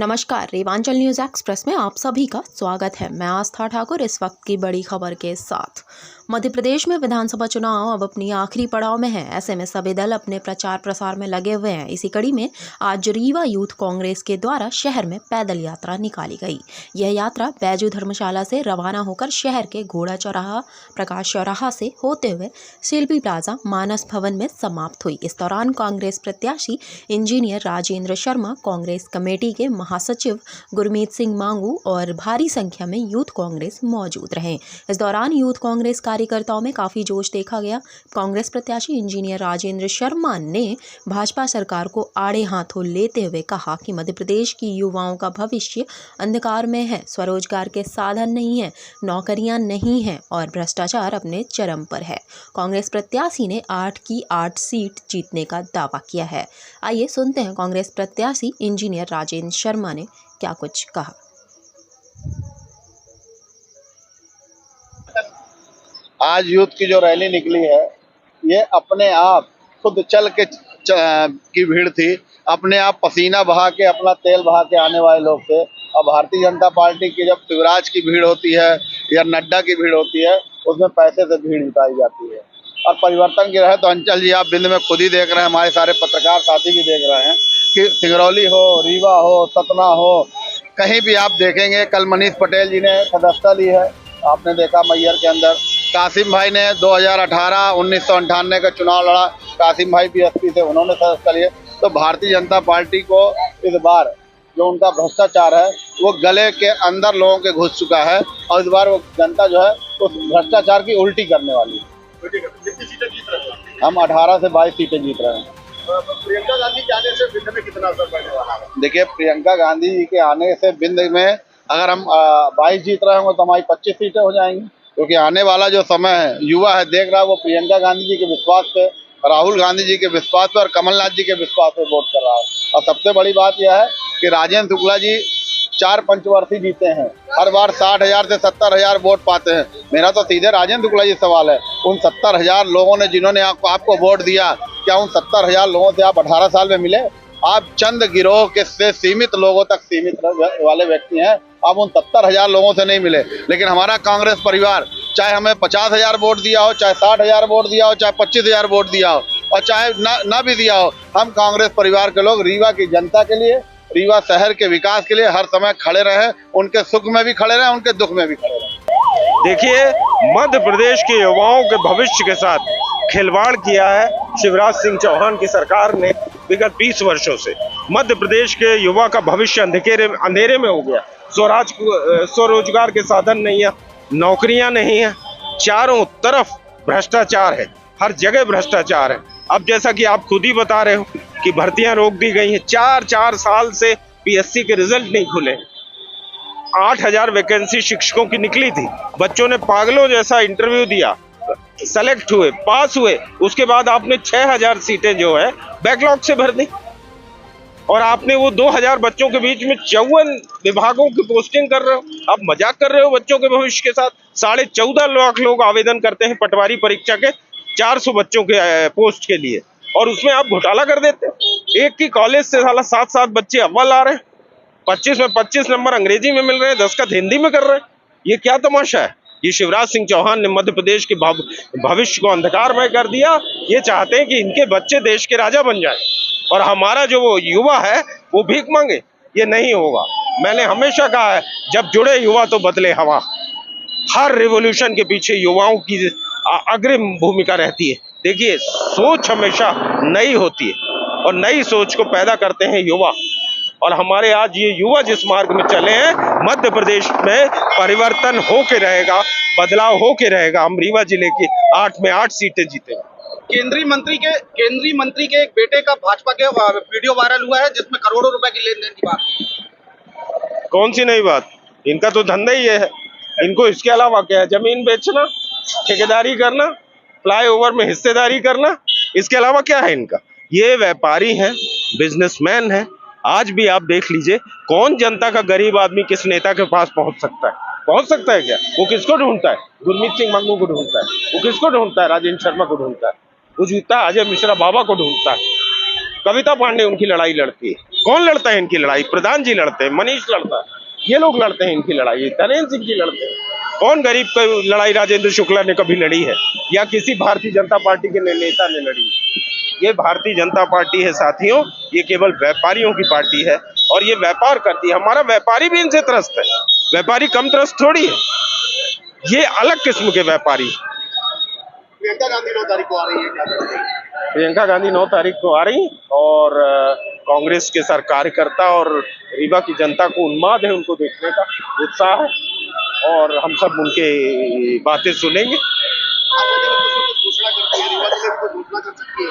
नमस्कार, Rewanchal news express में आप सभी का स्वागत है। मैं आस्था ठाकुर इस वक्त की बड़ी खबर के साथ। मध्य प्रदेश में विधानसभा चुनाव अब अपनी आखिरी पड़ाव में है। ऐसे में सभी दल अपने प्रचार प्रसार में लगे हुए हैं। इसी कड़ी में आज रीवा यूथ कांग्रेस के द्वारा शहर में पैदल यात्रा निकाली गई। यह यात्रा बैजू धर्मशाला से रवाना होकर शहर के घोड़ा चौराहा, प्रकाश चौराहा से होते हुए शिल्पी प्लाजा, मानस भवन में समाप्त हुई। इस दौरान कांग्रेस प्रत्याशी इंजीनियर राजेंद्र शर्मा, कांग्रेस कमेटी के महासचिव गुरमीत सिंह मांगू और भारी संख्या में यूथ कांग्रेस मौजूद रहे। इस दौरान यूथ कांग्रेस कार्यकर्ताओं में काफी जोश देखा गया। कांग्रेस प्रत्याशी इंजीनियर राजेंद्र शर्मा ने भाजपा सरकार को आड़े हाथों लेते हुए कहा कि मध्य प्रदेश की युवाओं का भविष्य अंधकार में है, स्वरोजगार के साधन नहीं है, नौकरियां नहीं हैं और भ्रष्टाचार अपने चरम पर है। कांग्रेस प्रत्याशी ने 8 की 8 सीट जीतने का दावा किया है। आइए सुनते हैं कांग्रेस प्रत्याशी इंजीनियर राजेंद्र शर्मा ने क्या कुछ कहा। आज यूथ की जो रैली निकली है, ये अपने आप खुद चल के की भीड़ थी। अपने आप पसीना बहा के, अपना तेल बहा के आने वाले लोग थे। और भारतीय जनता पार्टी की जब शिवराज की भीड़ होती है या नड्डा की भीड़ होती है, उसमें पैसे से भीड़ जुटाई जाती है। और परिवर्तन की रहे तो अंचल जी आप बिंद में खुद ही देख रहे हैं, हमारे सारे पत्रकार साथी भी देख रहे हैं कि सिंगरौली हो, रीवा हो, सतना हो, कहीं भी आप देखेंगे। कल मनीष पटेल जी ने सदस्यता ली है, आपने देखा मैयर के अंदर। कासिम भाई ने 2018 1998 का चुनाव लड़ा, कासिम भाई बीएसपी से, उन्होंने सदस्यता लिए। तो भारतीय जनता पार्टी को इस बार जो उनका भ्रष्टाचार है वो गले के अंदर लोगों के घुस चुका है और इस बार वो जनता जो है उस भ्रष्टाचार की उल्टी करने वाली है। हम 18 से 22 सीटें जीत रहे हैं। प्रियंका गांधी के आने से बिंद में कितना असर पड़ने वाला है? देखिए, प्रियंका गांधी जी के आने से बिंद में अगर हम 22 जीत रहे होंगे तो हमारी 25 सीटें हो जाएंगी, क्योंकि आने वाला जो समय है, युवा है, देख रहा है, वो प्रियंका गांधी जी के विश्वास पे, राहुल गांधी जी के विश्वास पे और कमलनाथ जी के विश्वास पे वोट कर रहा है। और सबसे बड़ी बात यह है कि राजेंद्र शुक्ला जी 4 पंचवर्षीय जीते हैं, हर बार 60,000 से 70,000 वोट पाते हैं। मेरा तो सीधे राजेंद्र शुक्ला जी सवाल है, उन 70,000 लोगों ने जिन्होंने आपको वोट दिया, क्या उन 70,000 लोगों से आप 18 साल में मिले? आप चंद गिरोह के से सीमित लोगों तक सीमित वाले व्यक्ति हैं, आप उन 70,000 लोगों से नहीं मिले। लेकिन हमारा कांग्रेस परिवार, चाहे हमें 50,000 वोट दिया हो, चाहे 60,000 वोट दिया हो, चाहे 25,000 वोट दिया हो और चाहे ना भी दिया हो, हम कांग्रेस परिवार के लोग रीवा की जनता के लिए, रीवा शहर के विकास के लिए हर समय खड़े रहे। उनके सुख में भी खड़े रहे, उनके दुख में भी खड़े रहे। देखिए, मध्य प्रदेश के युवाओं के भविष्य के साथ खिलवाड़ किया है शिवराज सिंह चौहान की सरकार ने। विगत 20 वर्षों से मध्य प्रदेश के युवा का भविष्य अंधेरे में हो गया। स्वरोजगार के साधन नहीं है, नौकरियां नहीं है, चारों तरफ भ्रष्टाचार है, हर जगह भ्रष्टाचार है। अब जैसा कि आप खुद ही बता रहे हो कि भर्तियां रोक दी गई हैं, 4 साल से पीएससी के रिजल्ट नहीं खुले। 8,000 वैकेंसी शिक्षकों की निकली थी, बच्चों ने पागलों जैसा इंटरव्यू दिया, सेलेक्ट हुए, पास हुए, उसके बाद आपने 6,000 सीटें जो है बैकलॉग से भर दी और आपने वो 2,000 बच्चों के बीच में 54 विभागों की पोस्टिंग कर रहे हो। आप मजाक कर रहे हो बच्चों के भविष्य के साथ। 14.5 लाख लोग आवेदन करते हैं पटवारी परीक्षा के 400 बच्चों के पोस्ट के लिए और उसमें आप घोटाला कर देते हो। एक की कॉलेज से साला 7 बच्चे अव्वल आ रहे हैं, 25 में 25 नंबर अंग्रेजी में मिल रहे हैं, 10 हिंदी में कर रहे हैं। ये क्या तमाशा है? ये शिवराज सिंह चौहान ने मध्य प्रदेश के भविष्य को अंधकारमय कर दिया। ये चाहते हैं कि इनके बच्चे देश के राजा बन जाएं और हमारा जो वो युवा है वो भीख मांगे। ये नहीं होगा। मैंने हमेशा कहा है, जब जुड़े युवा तो बदले हवा। हर रिवॉल्यूशन के पीछे युवाओं की अग्रिम भूमिका रहती है। देखिए, सोच हमेशा नई होती है और नई सोच को पैदा करते हैं युवा। और हमारे आज ये युवा जिस मार्ग में चले हैं, मध्य प्रदेश में परिवर्तन होके रहेगा, बदलाव होके रहेगा। हम रीवा जिले की 8 में 8 सीटें जीतेंगे। केंद्रीय मंत्री के एक बेटे का भाजपा के वीडियो वायरल हुआ है जिसमें करोड़ों रुपए की लेन देन की बात है। कौन सी नई बात? इनका तो धंधा ही है। इनको इसके अलावा क्या है? जमीन बेचना, ठेकेदारी करना, फ्लाईओवर में हिस्सेदारी करना, इसके अलावा क्या है इनका? ये व्यापारी हैं, बिजनेसमैन हैं। आज भी आप देख लीजिए, कौन जनता का गरीब आदमी किस नेता के पास पहुंच सकता है? पहुंच सकता है क्या? वो किसको ढूंढता है? गुरमीत सिंह मांगू को ढूंढता है। वो किसको ढूंढता है? राजेंद्र शर्मा को ढूंढता है। वो ढूंढता है अजय मिश्रा बाबा को ढूंढता है। कविता पांडे उनकी लड़ाई लड़ती है। कौन लड़ता है इनकी लड़ाई? प्रधान जी लड़ते हैं, मनीष लड़ता है, ये लोग लड़ते हैं इनकी लड़ाई, धीरेन्द्र सिंह की लड़ते हैं। कौन गरीब की लड़ाई राजेंद्र शुक्ला ने कभी लड़ी है या किसी भारतीय जनता पार्टी के नेता ने लड़ी है? ये भारतीय जनता पार्टी है साथियों, ये केवल व्यापारियों की पार्टी है और ये व्यापार करती है। हमारा व्यापारी भी इनसे त्रस्त है, व्यापारी कम त्रस्त थोड़ी है, ये अलग किस्म के व्यापारी। प्रियंका गांधी 9 तारीख को आ रही है, क्या करेंगे? प्रियंका गांधी 9 तारीख को आ रही और कांग्रेस के सारे कार्यकर्ता और रीवा की जनता को उन्माद है उनको देखने का, उत्साह है और हम सब उनके बातें सुनेंगे। घोषणा करती है, रीवा जिले में कुछ घोषणा कर सकती है,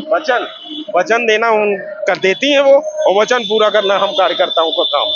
वचन वचन देना उन कर देती हैं वो, और वचन पूरा करना हम कार्यकर्ताओं का काम।